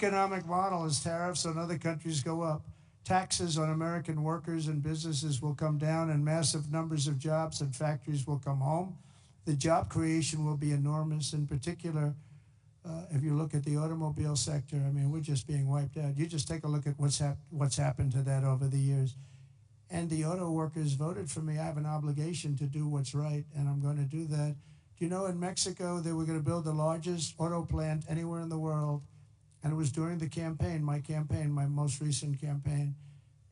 economic model as tariffs on other countries go up. Taxes on American workers and businesses will come down, and massive numbers of jobs and factories will come home. The job creation will be enormous. In particular, if you look at the automobile sector, I mean, we're just being wiped out. You just take a look at what's happened to that over the years. And the auto workers voted for me. I have an obligation to do what's right, and I'm going to do that. Do you know in Mexico they were going to build the largest auto plant anywhere in the world? And it was during the campaign, my most recent campaign.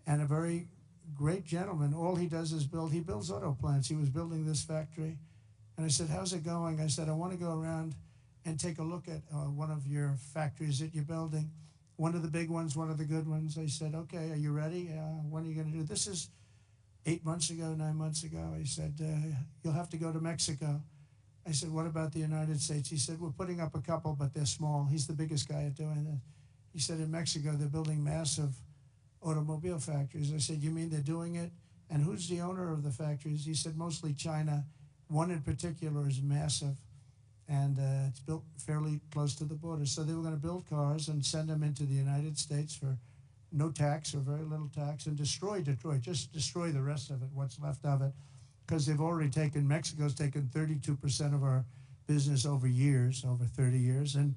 And a very great gentleman, all he does is he builds auto plants. He was building this factory. And I said, how's it going? I said, I want to go around and take a look at one of your factories that you're building. One of the big ones, one of the good ones. I said, okay, are you ready? When are you going to do this? Is 8 months ago, 9 months ago. I said, you'll have to go to Mexico. I said, what about the United States? He said, we're putting up a couple, but they're small. He's the biggest guy at doing this. He said, in Mexico, they're building massive automobile factories. I said, you mean they're doing it? And who's the owner of the factories? He said, mostly China. One in particular is massive, and it's built fairly close to the border. So they were going to build cars and send them into the United States for no tax or very little tax, and destroy Detroit, just destroy the rest of it, what's left of it. Because they've already taken, Mexico's taken 32% of our business over years, over 30 years. And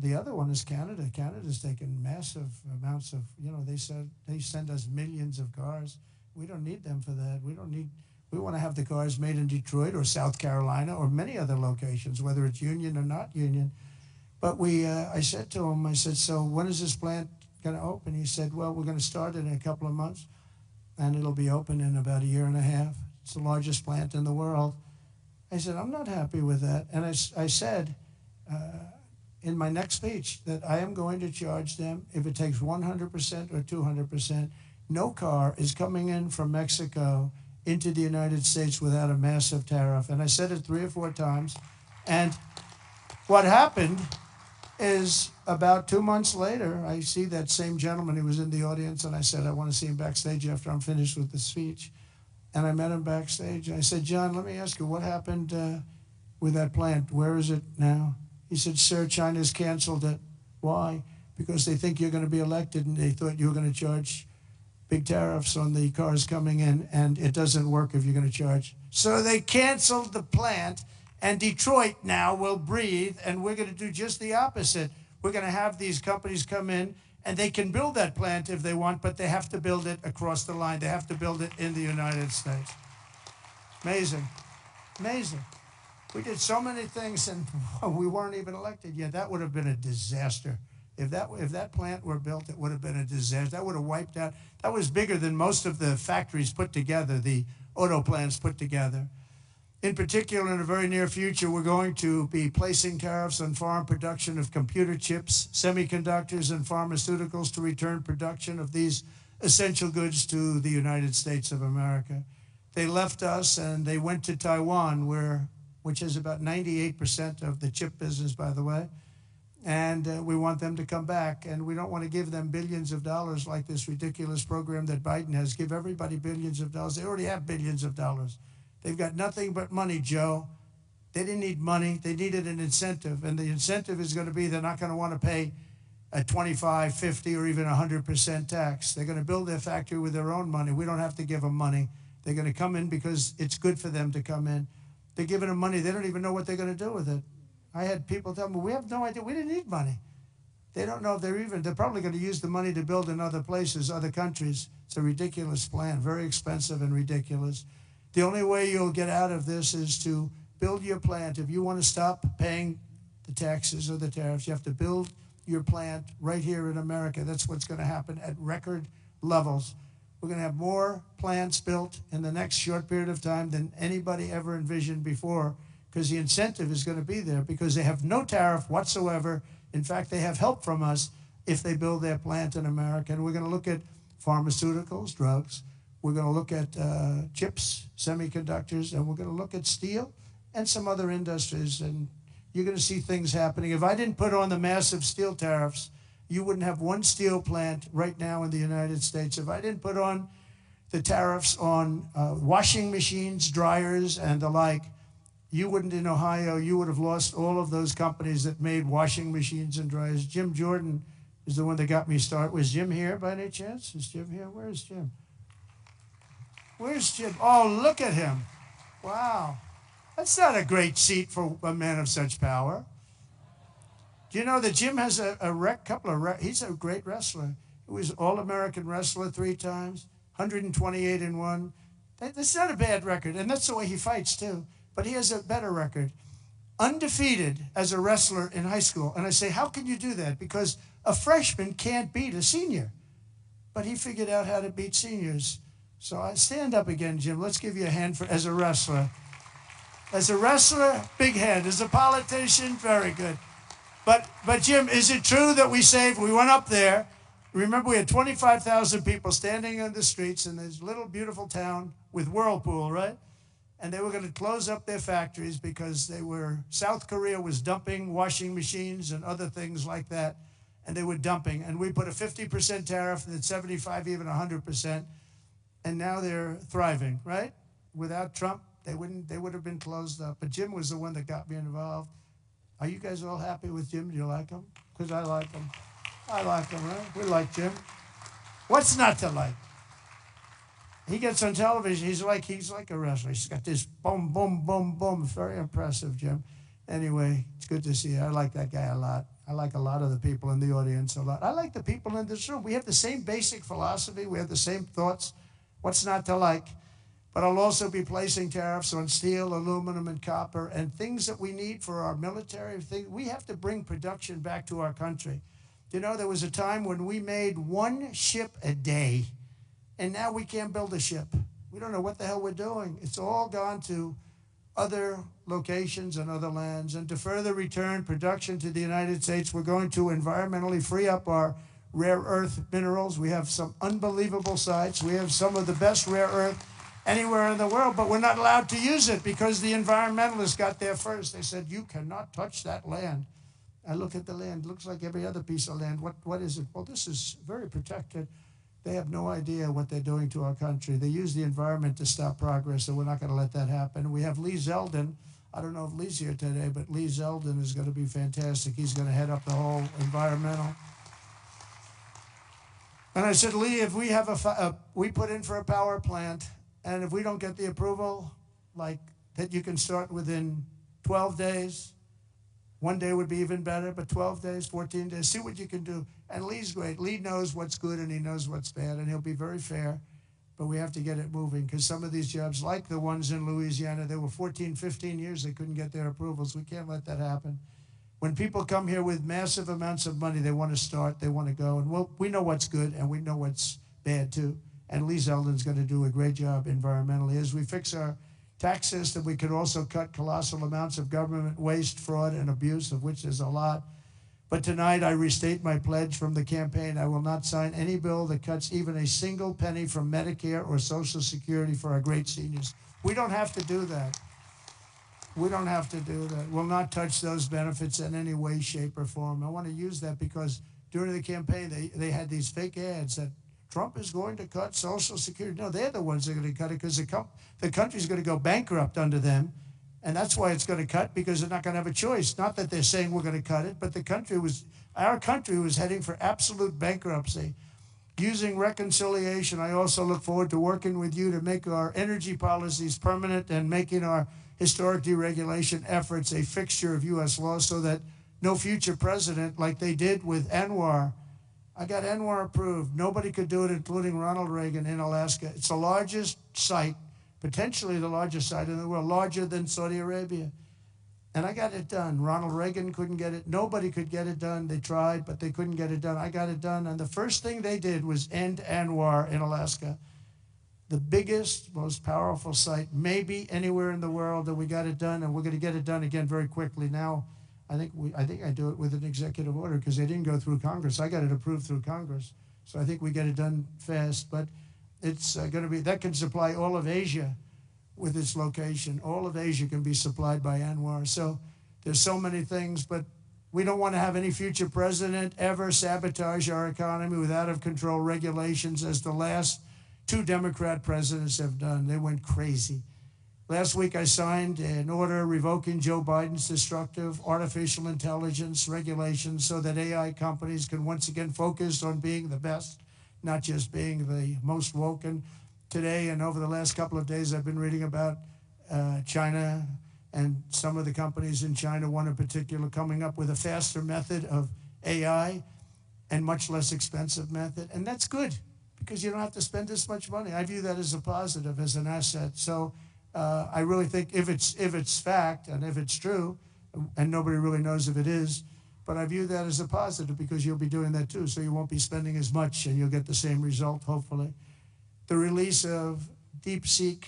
the other one is Canada. Canada's taken massive amounts of, they said they send us millions of cars. We don't need them for that. We want to have the cars made in Detroit or South Carolina or many other locations, whether it's union or not union. But I said to him, so when is this plant going to open? He said, well, we're going to start it in a couple of months, and it'll be open in about a year and a half. It's the largest plant in the world. I said, I'm not happy with that. And I said in my next speech that I am going to charge them, if it takes 100% or 200%, no car is coming in from Mexico into the United States without a massive tariff. And I said it 3 or 4 times. And what happened is about 2 months later, I see that same gentleman who was in the audience, and I said, I want to see him backstage after I'm finished with the speech. And I met him backstage. I said, John, let me ask you, what happened with that plant? Where is it now? He said, sir, China's canceled it. Why? Because they think you're going to be elected, and they thought you were going to charge big tariffs on the cars coming in, and it doesn't work if you're going to charge. So they canceled the plant, and Detroit now will breathe, and we're going to do just the opposite. We're going to have these companies come in, and they can build that plant if they want, but they have to build it across the line. They have to build it in the United States. Amazing. Amazing. We did so many things, and we weren't even elected yet. That would have been a disaster. If that plant were built, it would have been a disaster. That would have wiped out. That was bigger than most of the factories put together, the auto plants put together. In particular, in the very near future, we're going to be placing tariffs on foreign production of computer chips, semiconductors, and pharmaceuticals to return production of these essential goods to the United States of America. They left us and they went to Taiwan, which is about 98% of the chip business, by the way. And we want them to come back. And we don't want to give them billions of dollars like this ridiculous program that Biden has. Give everybody billions of dollars. They already have billions of dollars. They've got nothing but money, Joe. They didn't need money. They needed an incentive. And the incentive is going to be they're not going to want to pay a 25, 50, or even 100% tax. They're going to build their factory with their own money. We don't have to give them money. They're going to come in because it's good for them to come in. They're giving them money. They don't even know what they're going to do with it. I had people tell me, we have no idea. We didn't need money. They don't know if they're probably going to use the money to build in other places, other countries. It's a ridiculous plan, very expensive and ridiculous. The only way you'll get out of this is to build your plant. If you want to stop paying the taxes or the tariffs, you have to build your plant right here in America. That's what's going to happen at record levels. We're going to have more plants built in the next short period of time than anybody ever envisioned before, because the incentive is going to be there, because they have no tariff whatsoever. In fact, they have help from us if they build their plant in America. And we're going to look at pharmaceuticals, drugs. We're going to look at chips, semiconductors, and we're going to look at steel and some other industries. And you're going to see things happening. If I didn't put on the massive steel tariffs, you wouldn't have one steel plant right now in the United States. If I didn't put on the tariffs on washing machines, dryers, and the like, you wouldn't, in Ohio, you would have lost all of those companies that made washing machines and dryers. Jim Jordan is the one that got me started. Was Jim here by any chance? Is Jim here? Where's Jim? Where's Jim? Oh, look at him. Wow. That's not a great seat for a man of such power. Do you know that Jim has he's a great wrestler. He was All-American wrestler 3 times, 128 and 1. That's not a bad record, and that's the way he fights too. But he has a better record. Undefeated as a wrestler in high school. And I say, how can you do that? Because a freshman can't beat a senior. But he figured out how to beat seniors. So I stand up again, Jim. Let's give you a hand as a wrestler. As a wrestler, big hand. As a politician, very good. But Jim, is it true that we went up there, remember we had 25,000 people standing on the streets in this little beautiful town with Whirlpool, right? And they were going to close up their factories because South Korea was dumping washing machines and other things like that, and they were dumping. And we put a 50% tariff, and at 75, even 100%, and now they're thriving, right? Without Trump, they would have been closed up. But Jim was the one that got me involved. Are you guys all happy with Jim? Do you like him? Because I like him. I like him, right? We like Jim. What's not to like? He gets on television, he's like a wrestler. He's got this boom, boom, boom, boom. Very impressive, Jim. Anyway, it's good to see you. I like that guy a lot. I like a lot of the people in the audience a lot. I like the people in this room. We have the same basic philosophy. We have the same thoughts. What's not to like? But I'll also be placing tariffs on steel, aluminum, and copper, and things that we need for our military. We have to bring production back to our country. You know, there was a time when we made 1 ship a day. And now we can't build a ship. We don't know what the hell we're doing. It's all gone to other locations and other lands. And to further return production to the United States, we're going to environmentally free up our rare earth minerals. We have some unbelievable sites. We have some of the best rare earth anywhere in the world, but we're not allowed to use it because the environmentalists got there first. They said, you cannot touch that land. I look at the land. It looks like every other piece of land. What is it? Well, this is very protected. They have no idea what they're doing to our country. They use the environment to stop progress, so we're not going to let that happen. We have Lee Zeldin. I don't know if Lee's here today, but Lee Zeldin is going to be fantastic. He's going to head up the whole environmental. And I said, Lee, if we have we put in for a power plant, and if we don't get the approval, like that you can start within 12 days, 1 day would be even better, but 12 days, 14 days, see what you can do. And Lee's great. Lee knows what's good and he knows what's bad, and he'll be very fair. But we have to get it moving because some of these jobs, like the ones in Louisiana, they were 14, 15 years, they couldn't get their approvals. We can't let that happen. When people come here with massive amounts of money, they want to start, they want to go. And we know what's good and we know what's bad too. And Lee Zeldin's going to do a great job environmentally. As we fix our tax system, we could also cut colossal amounts of government waste, fraud, and abuse, of which there's a lot. But tonight, I restate my pledge from the campaign. I will not sign any bill that cuts even a single penny from Medicare or Social Security for our great seniors. We don't have to do that. We don't have to do that. We'll not touch those benefits in any way, shape, or form. I want to use that because during the campaign, they had these fake ads that Trump is going to cut Social Security. No, they're the ones that are going to cut it because the country's going to go bankrupt under them. And that's why it's going to cut, because they're not going to have a choice. Not that they're saying we're going to cut it, but our country was heading for absolute bankruptcy. Using reconciliation, I also look forward to working with you to make our energy policies permanent and making our historic deregulation efforts a fixture of U.S. law so that no future president, like they did with Anwar, I got Anwar approved. Nobody could do it, including Ronald Reagan in Alaska. It's the largest site, potentially the largest site in the world, larger than Saudi Arabia. And I got it done. Ronald Reagan couldn't get it. Nobody could get it done. They tried, but they couldn't get it done. I got it done. And the first thing they did was end Anwar in Alaska. The biggest, most powerful site, maybe anywhere in the world, that we got it done. And we're going to get it done again very quickly. Now, I think I do it with an executive order because they didn't go through Congress. I got it approved through Congress. So I think we get it done fast. But it's going to be, that can supply all of Asia with its location. All of Asia can be supplied by Anwar. So there's so many things, but we don't want to have any future president ever sabotage our economy with out-of-control regulations as the last 2 Democrat presidents have done. They went crazy. Last week, I signed an order revoking Joe Biden's destructive artificial intelligence regulations so that AI companies can once again focus on being the best, not just being the most woken. Today and over the last couple of days, I've been reading about China and some of the companies in China, one in particular, coming up with a faster method of AI and much less expensive method. And that's good because you don't have to spend this much money. I view that as a positive, as an asset. So I really think if it's fact and if it's true, and nobody really knows if it is, but I view that as a positive because you'll be doing that too. So you won't be spending as much and you'll get the same result, hopefully. The release of DeepSeek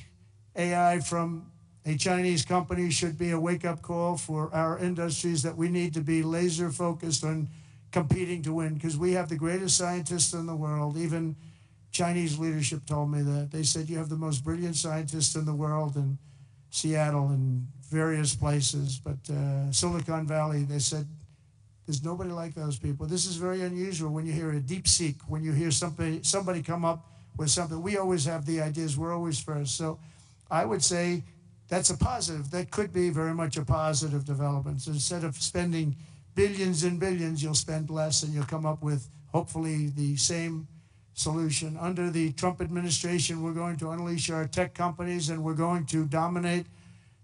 AI from a Chinese company should be a wake-up call for our industries that we need to be laser focused on competing to win because we have the greatest scientists in the world. Even Chinese leadership told me that. They said, you have the most brilliant scientists in the world in Seattle and various places. But Silicon Valley, they said, there's nobody like those people. This is very unusual when you hear a DeepSeek, when you hear somebody come up with something. We always have the ideas. We're always first. So I would say that's a positive. That could be very much a positive development. So instead of spending billions and billions, you'll spend less and you'll come up with, hopefully, the same solution. Under the Trump administration, we're going to unleash our tech companies and we're going to dominate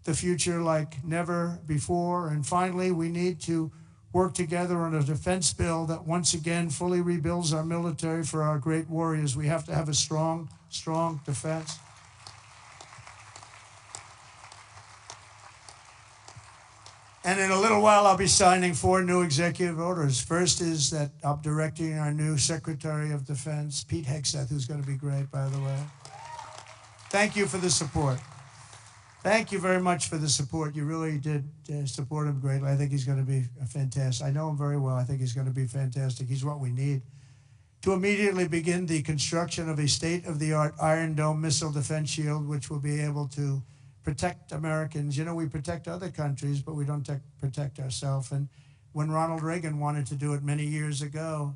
the future like never before. And finally, we need to work together on a defense bill that once again fully rebuilds our military for our great warriors. We have to have a strong, strong defense. And in a little while, I'll be signing 4 new executive orders. First is that I'm directing our new Secretary of Defense, Pete Hegseth, who's going to be great, by the way. Thank you for the support. Thank you very much for the support. You really did support him greatly. I think he's going to be fantastic. I know him very well. I think he's going to be fantastic. He's what we need to immediately begin the construction of a state-of-the-art Iron Dome missile defense shield, which will be able to protect Americans. You know, we protect other countries, but we don't protect ourselves. And when Ronald Reagan wanted to do it many years ago,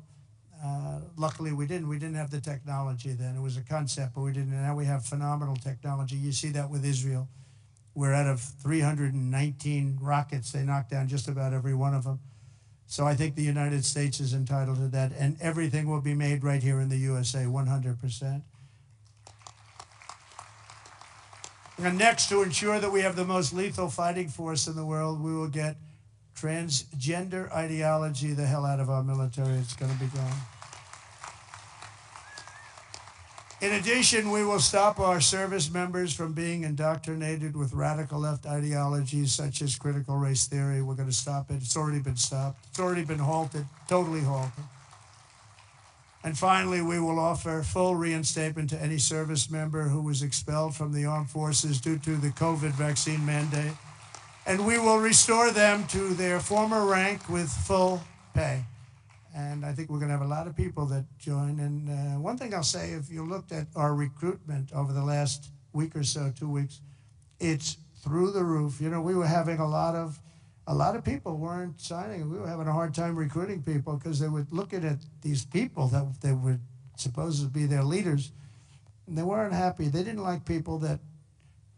luckily we didn't. We didn't have the technology then. It was a concept, but we didn't. And now we have phenomenal technology. You see that with Israel. We're out of 319 rockets. They knocked down just about every one of them. So I think the United States is entitled to that. And everything will be made right here in the USA, 100%. And next, to ensure that we have the most lethal fighting force in the world, we will get transgender ideology the hell out of our military. It's going to be gone. In addition, we will stop our service members from being indoctrinated with radical left ideologies such as critical race theory. We're going to stop it. It's already been stopped. It's already been halted, totally halted. And finally, we will offer full reinstatement to any service member who was expelled from the armed forces due to the COVID vaccine mandate. And we will restore them to their former rank with full pay. And I think we're going to have a lot of people that join. And one thing I'll say, if you looked at our recruitment over the last week or so, 2 weeks, it's through the roof. You know, we were having a lot of people weren't signing. We were having a hard time recruiting people because they were looking at these people that they were supposed to be their leaders, and they weren't happy. They didn't like people that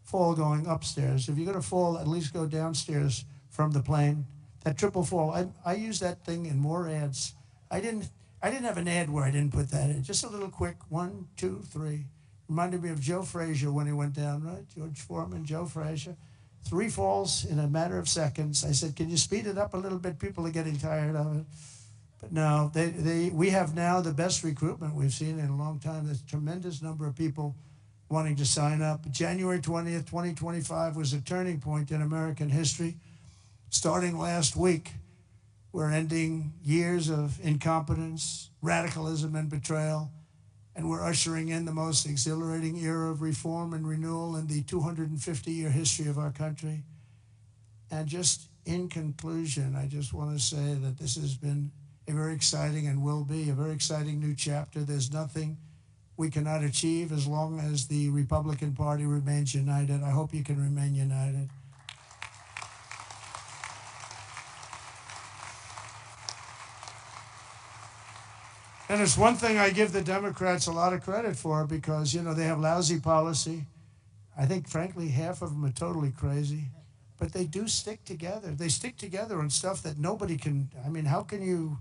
fall going upstairs. If you're going to fall, at least go downstairs from the plane. That triple fall. I use that thing in more ads. I didn't have an ad where I didn't put that in. Just a little quick 1, 2, 3. Reminded me of Joe Frazier when he went down, right? George Foreman, Joe Frazier. 3 falls in a matter of seconds. I said, can you speed it up a little bit? People are getting tired of it. But no, we have now the best recruitment we've seen in a long time. There's a tremendous number of people wanting to sign up. January 20th, 2025 was a turning point in American history. Starting last week, we're ending years of incompetence, radicalism, and betrayal. And we're ushering in the most exhilarating era of reform and renewal in the 250-year history of our country. And just in conclusion, I just want to say that this has been a very exciting and will be a very exciting new chapter. There's nothing we cannot achieve as long as the Republican Party remains united. I hope you can remain united. And it's one thing I give the Democrats a lot of credit for because, you know, they have lousy policy. I think, frankly, half of them are totally crazy. But they do stick together. They stick together on stuff that nobody can. I mean, how can you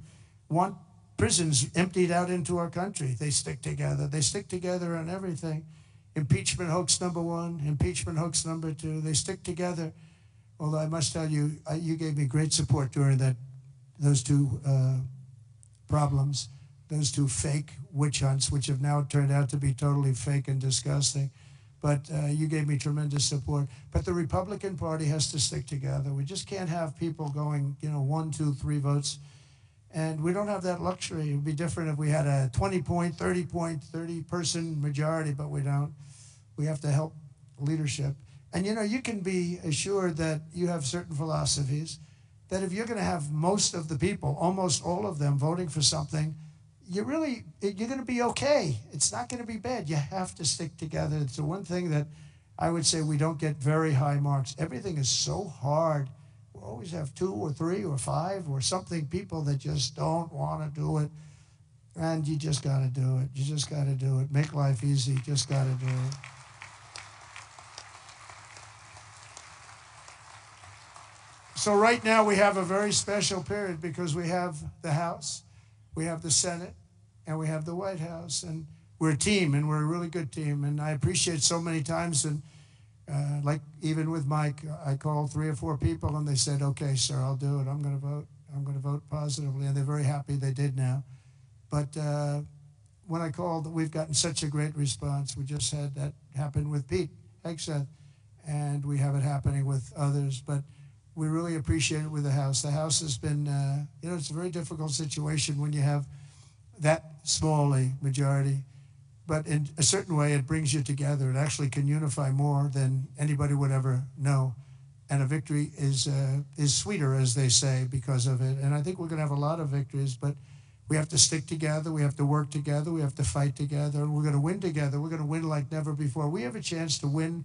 want prisons emptied out into our country? They stick together. They stick together on everything. Impeachment hoax number one, impeachment hoax number two. They stick together. Although I must tell you, you gave me great support during those two problems, those two fake witch hunts, which have now turned out to be totally fake and disgusting. But you gave me tremendous support. But the Republican Party has to stick together. We just can't have people going, 1, 2, 3 votes. And we don't have that luxury. It would be different if we had a 20-point, 30-point, 30-person majority, but we don't. We have to help leadership. And, you can be assured that you have certain philosophies, that if you're going to have most of the people, almost all of them, voting for something, you're going to be okay. It's not going to be bad. You have to stick together. It's the one thing that I would say we don't get very high marks. Everything is so hard. We always have 2 or 3 or 5 or something, people that just don't want to do it. And you just got to do it. You just got to do it. Make life easy. Just got to do it. So right now we have a very special period because we have the House, we have the Senate, and we have the White House. And we're a team, and we're a really good team. And I appreciate so many times, and like even with Mike, I called 3 or 4 people, and they said, okay, sir, I'll do it. I'm going to vote. I'm going to vote positively. And they're very happy they did now. But when I called, we've gotten such a great response. We just had that happen with Pete Hegseth, and we have it happening with others. But we really appreciate it with the House. The House has been, it's a very difficult situation when you have that small a majority. But in a certain way, it brings you together. It actually can unify more than anybody would ever know. And a victory is sweeter, as they say, because of it. And I think we're going to have a lot of victories, but we have to stick together. We have to work together. We have to fight together. And we're going to win together. We're going to win like never before. We have a chance to win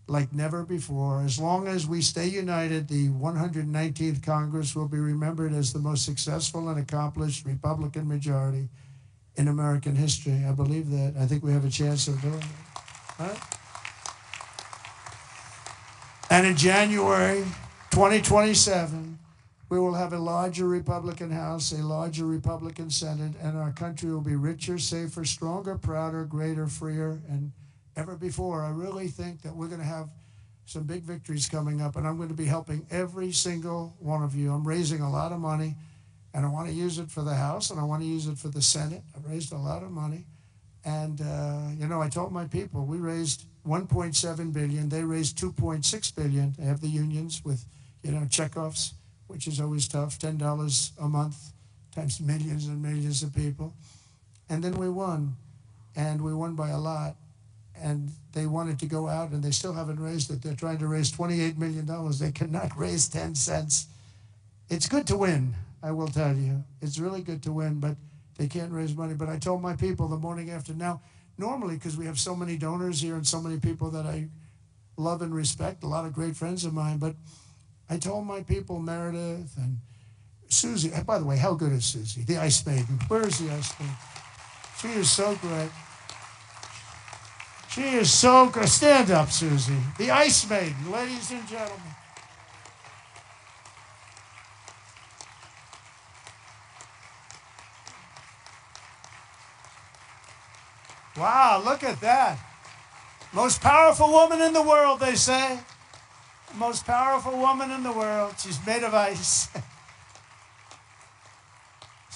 like never before. As long as we stay united, the 119th Congress will be remembered as the most successful and accomplished Republican majority in American history. I believe that. I think we have a chance of doing it. Right? And in January 2027, we will have a larger Republican House, a larger Republican Senate, and our country will be richer, safer, stronger, prouder, greater, freer, and ever before. I really think that we're going to have some big victories coming up, and I'm going to be helping every single one of you. I'm raising a lot of money, and I want to use it for the House, and I want to use it for the Senate. I've raised a lot of money, and I told my people, we raised $1.7 billion. They raised $2.6 billion. They have the unions with, checkoffs, which is always tough, $10 a month times millions and millions of people. And then we won, and we won by a lot. And they wanted to go out, and they still haven't raised it. They're trying to raise $28 million. They cannot raise 10 cents. It's good to win, I will tell you. It's really good to win, but they can't raise money. But I told my people the morning after. Now, normally, because we have so many donors here and so many people that I love and respect, a lot of great friends of mine, but I told my people, Meredith and Susie, by the way, how good is Susie? The Ice Maiden. Where is the Ice Maiden? She is so great. She is so good. Stand up, Susie. The Ice Maiden, ladies and gentlemen. Wow, look at that. Most powerful woman in the world, they say. Most powerful woman in the world. She's made of ice.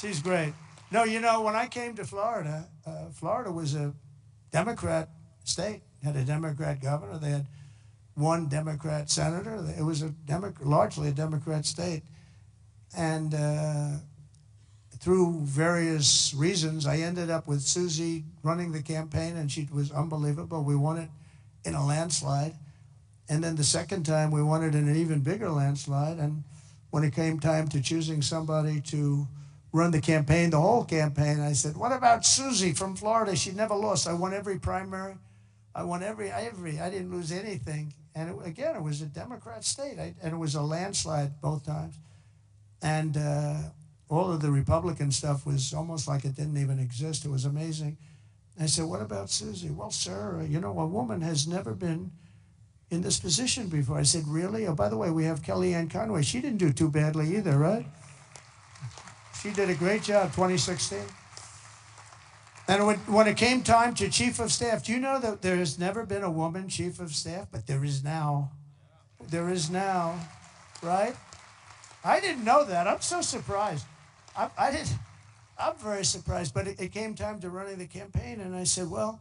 She's great. No, when I came to Florida, Florida was a Democrat state, had a Democrat governor. They had one Democrat senator. It was largely a Democrat state. And through various reasons, I ended up with Susie running the campaign, and she was unbelievable. We won it in a landslide. And then the second time, we won it in an even bigger landslide. And when it came time to choosing somebody to run the campaign, the whole campaign, I said, what about Susie from Florida? She never lost. I won every primary. I won every. I didn't lose anything. And it was a Democrat state. And it was a landslide both times. And all of the Republican stuff was almost like it didn't even exist. It was amazing. I said, what about Susie? Well, sir, you know, a woman has never been in this position before. I said, really? Oh, by the way, we have Kellyanne Conway. She didn't do too badly either, right? She did a great job, 2016. And when it came time to chief of staff, do you know that there has never been a woman chief of staff? But there is now. There is now, right? I didn't know that. I'm so surprised. I'm very surprised. But it came time to running the campaign, and I said, well,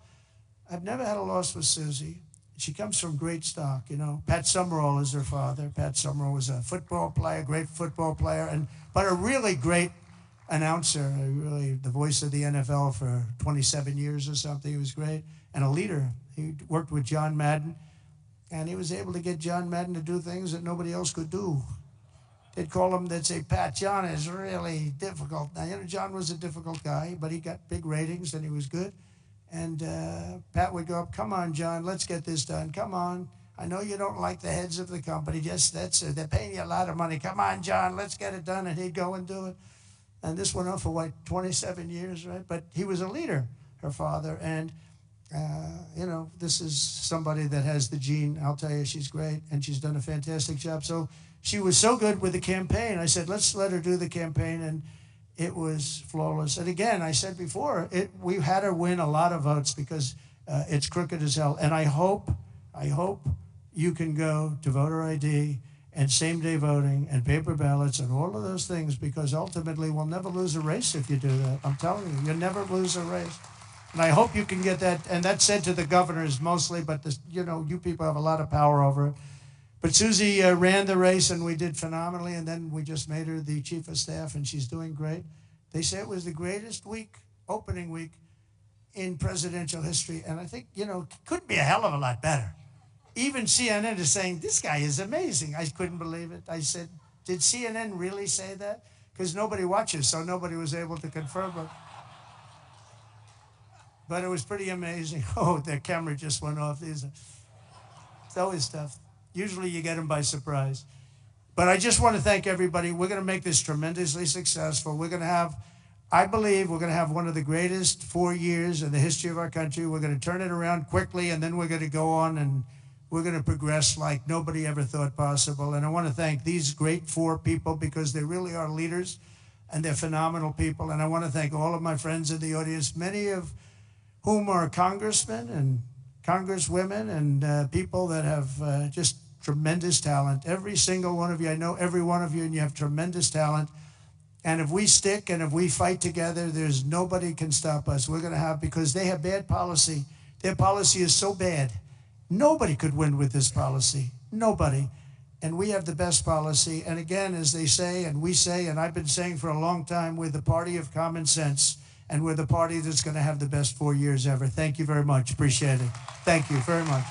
I've never had a loss with Susie. She comes from great stock, you know. Pat Summerall is her father. Pat Summerall was a football player, great football player, but a really great announcer, really the voice of the NFL for 27 years or something. He was great. And a leader. He worked with John Madden, and he was able to get John Madden to do things that nobody else could do. They'd call him, they'd say, Pat, John is really difficult. Now, you know, John was a difficult guy, but he got big ratings and he was good. And Pat would go up, come on, John, let's get this done. Come on. I know you don't like the heads of the company. Just they're paying you a lot of money. Come on, John, let's get it done. And he'd go and do it. And this went on for, what, 27 years, right? But he was a leader, her father. And, you know, this is somebody that has the gene. I'll tell you, she's great. And she's done a fantastic job. So she was so good with the campaign. I said, let's let her do the campaign. And it was flawless. And again, I said before, we had her win a lot of votes because it's crooked as hell. And I hope you can go to voter ID and same-day voting and paper ballots and all of those things, because ultimately we'll never lose a race if you do that. I'm telling you, you'll never lose a race. And I hope you can get that. And that's said to the governors mostly, but you know, you people have a lot of power over it. But Susie ran the race, and we did phenomenally, and then we just made her the chief of staff, and she's doing great. They say it was the greatest week, opening week, in presidential history, and I think, you know, couldn't be a hell of a lot better. Even CNN is saying, this guy is amazing. I couldn't believe it. I said, did CNN really say that? Because nobody watches, so nobody was able to confirm it. But it was pretty amazing. Oh, their camera just went off. It's always tough. Usually you get them by surprise. But I just want to thank everybody. We're going to make this tremendously successful. We're going to have, I believe, we're going to have one of the greatest 4 years in the history of our country. We're going to turn it around quickly, and then we're going to go on and we're going to progress like nobody ever thought possible. And I want to thank these great 4 people, because they really are leaders and they're phenomenal people. And I want to thank all of my friends in the audience, many of whom are congressmen and congresswomen and people that have just tremendous talent. Every single one of you, I know every one of you, and you have tremendous talent. And if we stick and if we fight together, there's nobody can stop us. We're going to have, because they have bad policy. Their policy is so bad. Nobody could win with this policy. Nobody. And we have the best policy. And again, as they say, and we say, and I've been saying for a long time, we're the party of common sense. And we're the party that's going to have the best 4 years ever. Thank you very much. Appreciate it. Thank you very much.